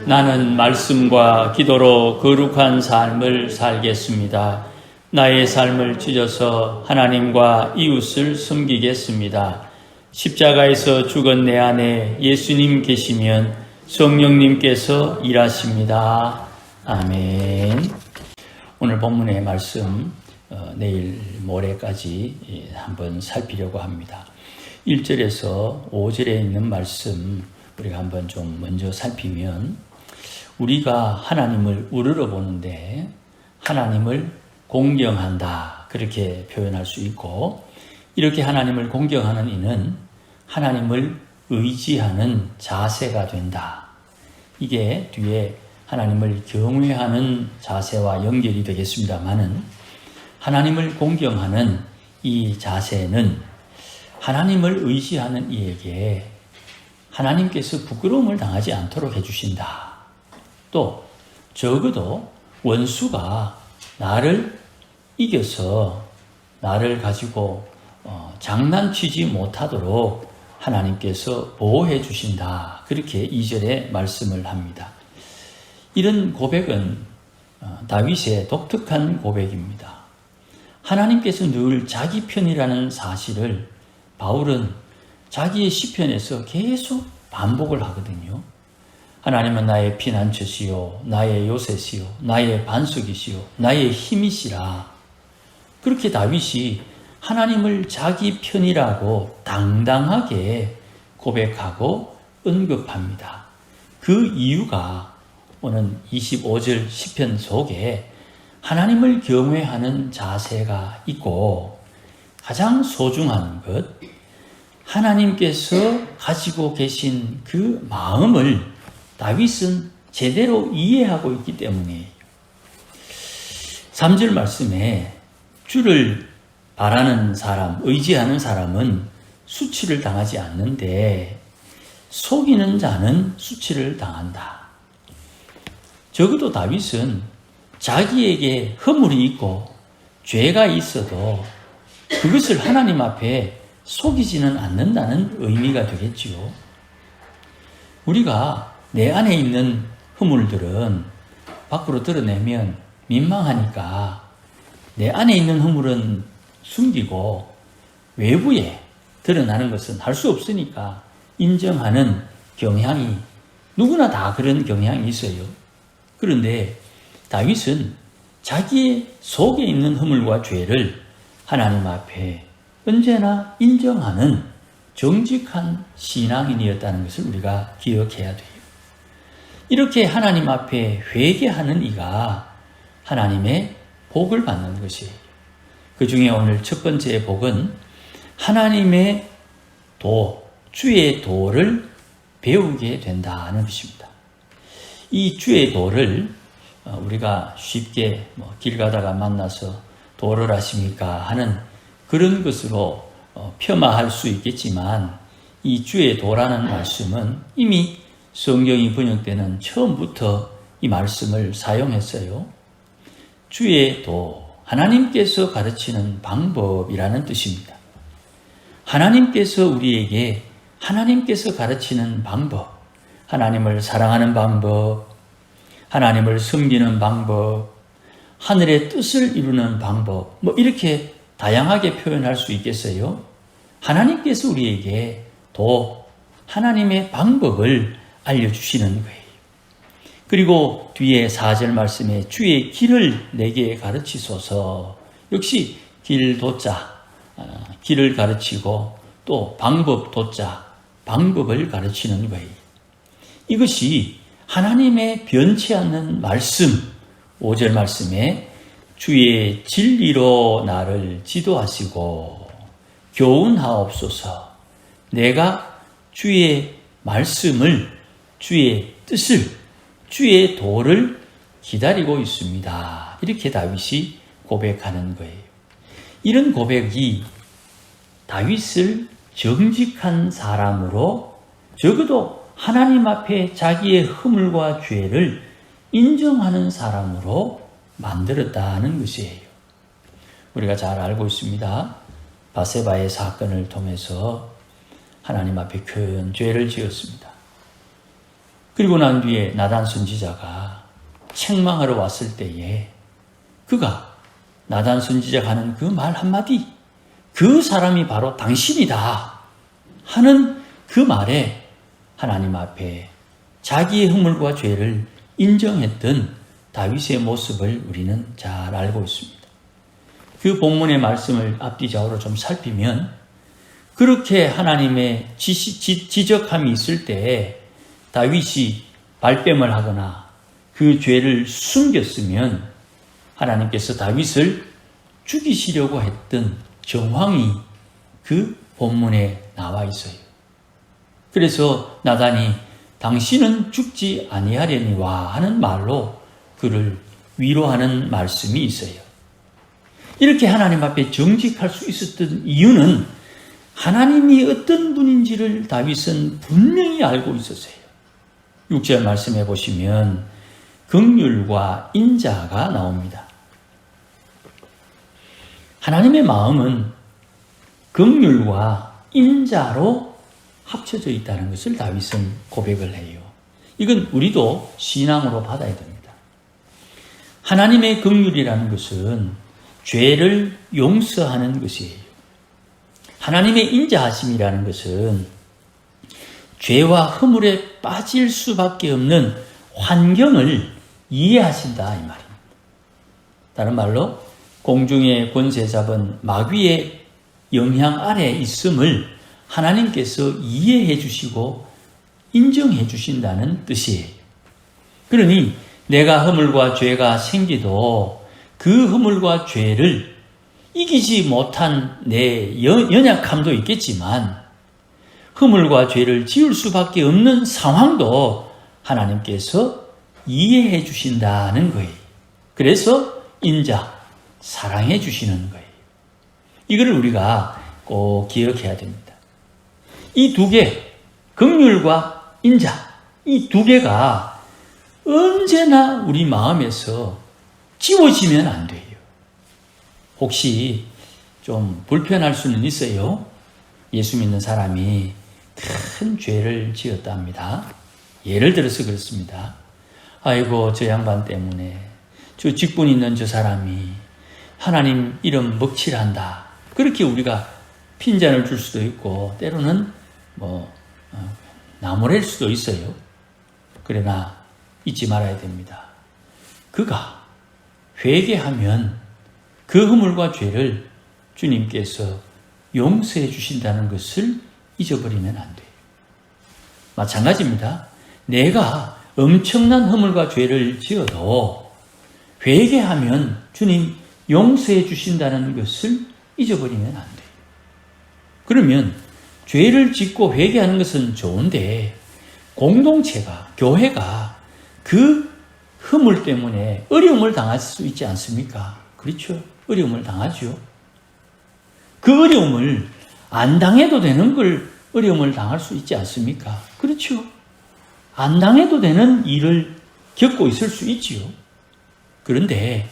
나는 말씀과 기도로 거룩한 삶을 살겠습니다. 나의 삶을 찢어서 하나님과 이웃을 섬기겠습니다. 십자가에서 죽은 내 안에 예수님 계시면 성령님께서 일하십니다. 아멘. 오늘 본문의 말씀 내일 모레까지 한번 살피려고 합니다. 1절에서 5절에 있는 말씀 우리가 한번 좀 먼저 살피면, 우리가 하나님을 우러러 보는데 하나님을 공경한다, 그렇게 표현할 수 있고, 이렇게 하나님을 공경하는 이는 하나님을 의지하는 자세가 된다. 이게 뒤에 하나님을 경외하는 자세와 연결이 되겠습니다만은, 하나님을 공경하는 이 자세는 하나님을 의지하는 이에게 하나님께서 부끄러움을 당하지 않도록 해주신다. 또 적어도 원수가 나를 이겨서 나를 가지고 장난치지 못하도록 하나님께서 보호해 주신다. 그렇게 2절에 말씀을 합니다. 이런 고백은 다윗의 독특한 고백입니다. 하나님께서 늘 자기 편이라는 사실을 바울은 자기의 시편에서 계속 반복을 하거든요. 하나님은 나의 피난처시요, 나의 요새시요, 나의 반석이시요, 나의 힘이시라. 그렇게 다윗이 하나님을 자기 편이라고 당당하게 고백하고 언급합니다. 그 이유가 오늘 25절 시편 속에 하나님을 경외하는 자세가 있고, 가장 소중한 것, 하나님께서 가지고 계신 그 마음을 다윗은 제대로 이해하고 있기 때문이에요. 3절 말씀에 주를 바라는 사람, 의지하는 사람은 수치를 당하지 않는데 속이는 자는 수치를 당한다. 적어도 다윗은 자기에게 허물이 있고 죄가 있어도 그것을 하나님 앞에 속이지는 않는다는 의미가 되겠지요. 우리가 내 안에 있는 허물들은 밖으로 드러내면 민망하니까 내 안에 있는 허물은 숨기고 외부에 드러나는 것은 할 수 없으니까 인정하는 경향이, 누구나 다 그런 경향이 있어요. 그런데 다윗은 자기 속에 있는 허물과 죄를 하나님 앞에 언제나 인정하는 정직한 신앙인이었다는 것을 우리가 기억해야 돼요. 이렇게 하나님 앞에 회개하는 이가 하나님의 복을 받는 것이에요. 그 중에 오늘 첫 번째 복은 하나님의 도, 주의 도를 배우게 된다는 것입니다. 이 주의 도를 우리가 쉽게 길 가다가 만나서 도를 아십니까 하는 그런 것으로 폄하할 수 있겠지만, 이 주의 도라는 말씀은 이미 성경이 번역되는 처음부터 이 말씀을 사용했어요. 주의 도, 하나님께서 가르치는 방법이라는 뜻입니다. 하나님께서 우리에게 하나님께서 가르치는 방법, 하나님을 사랑하는 방법, 하나님을 섬기는 방법, 하늘의 뜻을 이루는 방법, 이렇게 다양하게 표현할 수 있겠어요. 하나님께서 우리에게 도, 하나님의 방법을 알려주시는 거예요. 그리고 뒤에 4절 말씀에 주의 길을 내게 가르치소서. 역시 길 도자, 길을 가르치고 또 방법 도자, 방법을 가르치는 거예요. 이것이 하나님의 변치 않는 말씀, 5절 말씀에 주의 진리로 나를 지도하시고 교훈하옵소서. 내가 주의 말씀을, 주의 뜻을, 주의 도를 기다리고 있습니다. 이렇게 다윗이 고백하는 거예요. 이런 고백이 다윗을 정직한 사람으로, 적어도 하나님 앞에 자기의 허물과 죄를 인정하는 사람으로 만들었다는 것이에요. 우리가 잘 알고 있습니다. 바세바의 사건을 통해서 하나님 앞에 큰 죄를 지었습니다. 그리고 난 뒤에 나단 선지자가 책망하러 왔을 때에 그가 나단 선지자가 하는 그 말 한마디, 그 사람이 바로 당신이다 하는 그 말에 하나님 앞에 자기의 허물과 죄를 인정했던 다윗의 모습을 우리는 잘 알고 있습니다. 그 본문의 말씀을 앞뒤 좌우로 좀 살피면 그렇게 하나님의 지적함이 있을 때 다윗이 발뺌을 하거나 그 죄를 숨겼으면 하나님께서 다윗을 죽이시려고 했던 정황이 그 본문에 나와 있어요. 그래서 나단이 당신은 죽지 아니하려니와 하는 말로 그를 위로하는 말씀이 있어요. 이렇게 하나님 앞에 정직할 수 있었던 이유는 하나님이 어떤 분인지를 다윗은 분명히 알고 있었어요. 6절 말씀해 보시면 긍휼과 인자가 나옵니다. 하나님의 마음은 긍휼과 인자로 합쳐져 있다는 것을 다윗은 고백을 해요. 이건 우리도 신앙으로 받아야 됩니다. 하나님의 긍휼이라는 것은 죄를 용서하는 것이에요. 하나님의 인자하심이라는 것은 죄와 허물에 빠질 수밖에 없는 환경을 이해하신다 이 말입니다. 다른 말로 공중의 권세 잡은 마귀의 영향 아래 있음을 하나님께서 이해해 주시고 인정해 주신다는 뜻이에요. 그러니 내가 허물과 죄가 생기도 그 허물과 죄를 이기지 못한 내 연약함도 있겠지만 허물과 죄를 지을 수밖에 없는 상황도 하나님께서 이해해 주신다는 거예요. 그래서 인자, 사랑해 주시는 거예요. 이거를 우리가 꼭 기억해야 됩니다. 이 두 개, 긍휼과 인자, 이 두 개가 언제나 우리 마음에서 지워지면 안 돼요. 혹시 좀 불편할 수는 있어요. 예수 믿는 사람이 큰 죄를 지었답니다. 예를 들어서 그렇습니다. 아이고 저 양반 때문에 저 직분 있는 저 사람이 하나님 이름 먹칠한다. 그렇게 우리가 핀잔을 줄 수도 있고 때로는 나무랄 수도 있어요. 그러나 잊지 말아야 됩니다. 그가 회개하면 그 허물과 죄를 주님께서 용서해 주신다는 것을 잊어버리면 안 돼요. 마찬가지입니다. 내가 엄청난 허물과 죄를 지어도 회개하면 주님 용서해 주신다는 것을 잊어버리면 안 돼요. 그러면 죄를 짓고 회개하는 것은 좋은데 공동체가, 교회가 그 허물 때문에 어려움을 당할 수 있지 않습니까? 그렇죠. 어려움을 당하죠. 그 어려움을 안 당해도 되는 걸 어려움을 당할 수 있지 않습니까? 그렇죠. 안 당해도 되는 일을 겪고 있을 수 있지요. 그런데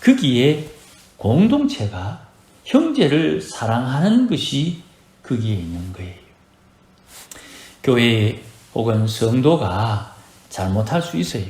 거기에 공동체가 형제를 사랑하는 것이 거기에 있는 거예요. 교회 혹은 성도가 잘못할 수 있어요.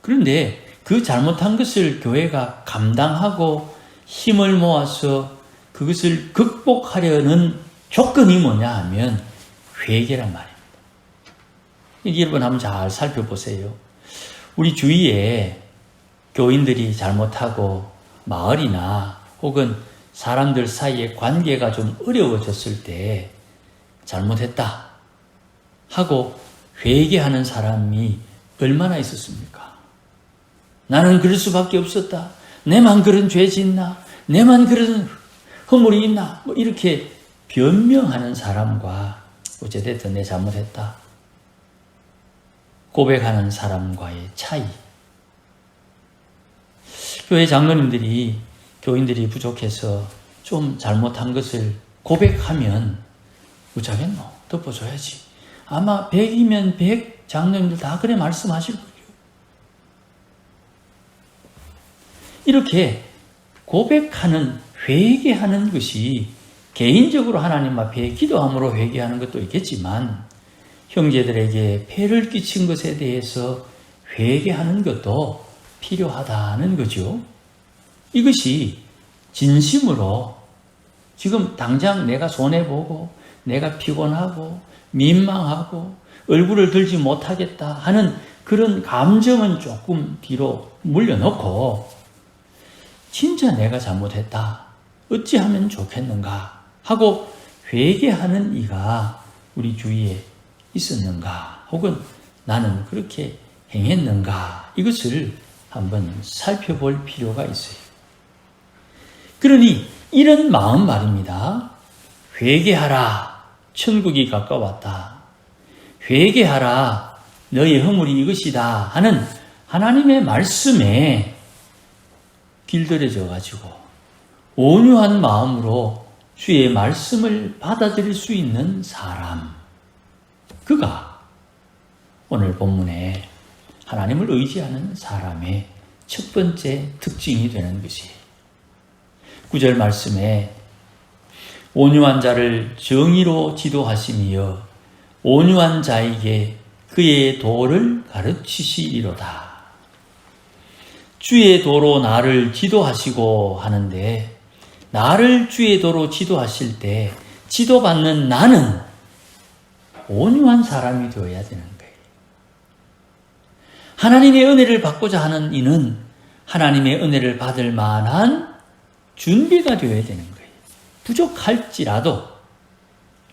그런데 그 잘못한 것을 교회가 감당하고 힘을 모아서 그것을 극복하려는 조건이 뭐냐 하면 회개란 말입니다. 여러분 한번 잘 살펴보세요. 우리 주위에 교인들이 잘못하고 마을이나 혹은 사람들 사이의 관계가 좀 어려워졌을 때 잘못했다 하고 회개하는 사람이 얼마나 있었습니까? 나는 그럴 수밖에 없었다. 내만 그런 죄 짓나? 내만 그런 허물이 있나? 이렇게 변명하는 사람과 어찌됐든 내 잘못했다 고백하는 사람과의 차이. 교회 장로님들이 교인들이 부족해서 좀 잘못한 것을 고백하면 어쩌겠노? 덮어줘야지. 아마 100이면 100 장로님들 다 그래 말씀하실 거예요. 이렇게 고백하는, 회개하는 것이 개인적으로 하나님 앞에 기도함으로 회개하는 것도 있겠지만 형제들에게 폐를 끼친 것에 대해서 회개하는 것도 필요하다는 거죠. 이것이 진심으로 지금 당장 내가 손해보고 내가 피곤하고 민망하고 얼굴을 들지 못하겠다 하는 그런 감정은 조금 뒤로 물려놓고 진짜 내가 잘못했다. 어찌하면 좋겠는가 하고 회개하는 이가 우리 주위에 있었는가 혹은 나는 그렇게 행했는가 이것을 한번 살펴볼 필요가 있어요. 그러니 이런 마음 말입니다. 회개하라. 천국이 가까웠다. 회개하라. 너의 허물이 이것이다 하는 하나님의 말씀에 길들여져 가지고 온유한 마음으로 주의 말씀을 받아들일 수 있는 사람, 그가 오늘 본문에 하나님을 의지하는 사람의 첫 번째 특징이 되는 것이에요. 9절 말씀에 온유한 자를 정의로 지도하시며 온유한 자에게 그의 도를 가르치시리로다. 주의 도로 나를 지도하시고 하는데 나를 주의 도로 지도하실 때 지도받는 나는 온유한 사람이 되어야 되는 거예요. 하나님의 은혜를 받고자 하는 이는 하나님의 은혜를 받을 만한 준비가 되어야 되는 거예요. 부족할지라도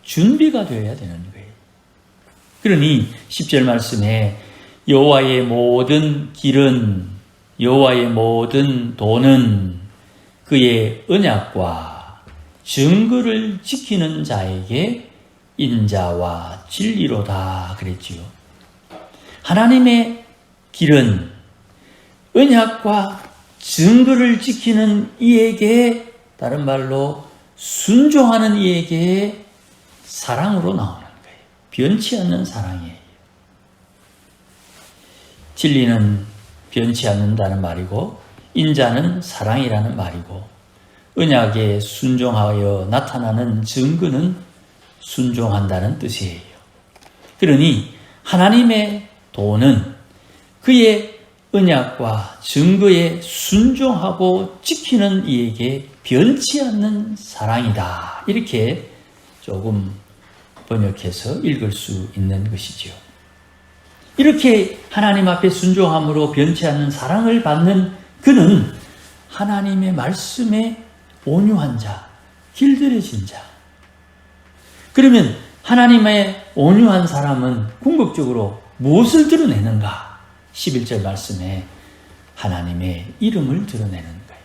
준비가 되어야 되는 거예요. 그러니 10절 말씀에 여호와의 모든 길은 여호와의 모든 도는 그의 언약과 증거를 지키는 자에게 인자와 진리로다 그랬지요. 하나님의 길은 언약과 증거를 지키는 이에게, 다른 말로 순종하는 이에게 사랑으로 나오는 거예요. 변치 않는 사랑이에요. 진리는 변치 않는다는 말이고 인자는 사랑이라는 말이고 언약에 순종하여 나타나는 증거는 순종한다는 뜻이에요. 그러니 하나님의 도는 그의 언약과 증거에 순종하고 지키는 이에게 변치 않는 사랑이다. 이렇게 조금 번역해서 읽을 수 있는 것이죠. 이렇게 하나님 앞에 순종함으로 변치 않는 사랑을 받는 그는 하나님의 말씀에 온유한 자, 길들여진 자. 그러면 하나님의 온유한 사람은 궁극적으로 무엇을 드러내는가? 11절 말씀에 하나님의 이름을 드러내는 거예요.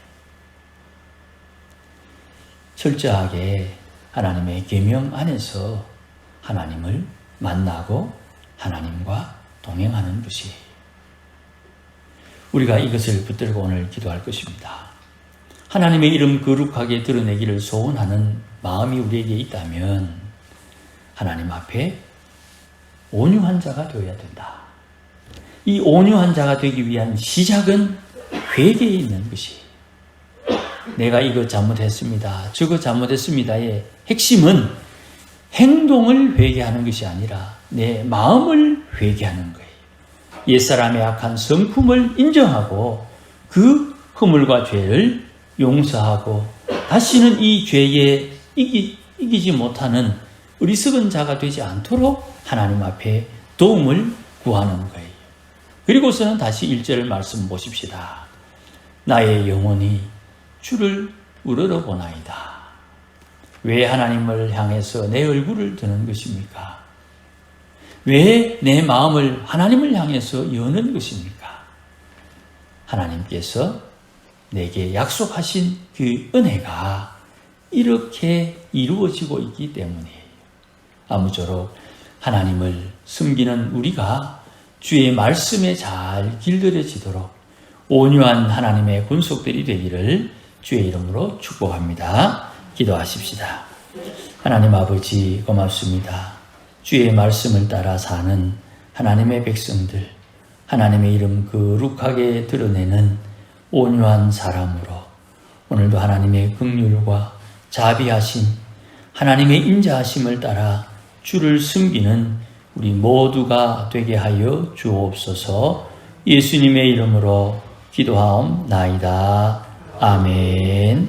철저하게 하나님의 계명 안에서 하나님을 만나고 하나님과 동행하는 것이에요. 우리가 이것을 붙들고 오늘 기도할 것입니다. 하나님의 이름 거룩하게 드러내기를 소원하는 마음이 우리에게 있다면 하나님 앞에 온유한 자가 되어야 된다. 이 온유한 자가 되기 위한 시작은 회개에 있는 것이에요. 내가 이거 잘못했습니다. 저거 잘못했습니다의 핵심은 행동을 회개하는 것이 아니라 내 마음을 회개하는 거예요. 옛사람의 악한 성품을 인정하고 그 허물과 죄를 용서하고 다시는 이 죄에 이기지 못하는 어리석은 자가 되지 않도록 하나님 앞에 도움을 구하는 거예요. 그리고서는 다시 1절 말씀 보십시다. 나의 영혼이 주를 우러러보나이다. 왜 하나님을 향해서 내 얼굴을 드는 것입니까? 왜 내 마음을 하나님을 향해서 여는 것입니까? 하나님께서 내게 약속하신 그 은혜가 이렇게 이루어지고 있기 때문이에요. 아무쪼록 하나님을 섬기는 우리가 주의 말씀에 잘 길들여지도록 온유한 하나님의 군속들이 되기를 주의 이름으로 축복합니다. 기도하십시다. 하나님 아버지 고맙습니다. 주의 말씀을 따라 사는 하나님의 백성들, 하나님의 이름 거룩하게 드러내는 온유한 사람으로 오늘도 하나님의 긍휼과 자비하심, 하나님의 인자하심을 따라 주를 섬기는 우리 모두가 되게 하여 주옵소서. 예수님의 이름으로 기도하옵나이다. 아멘.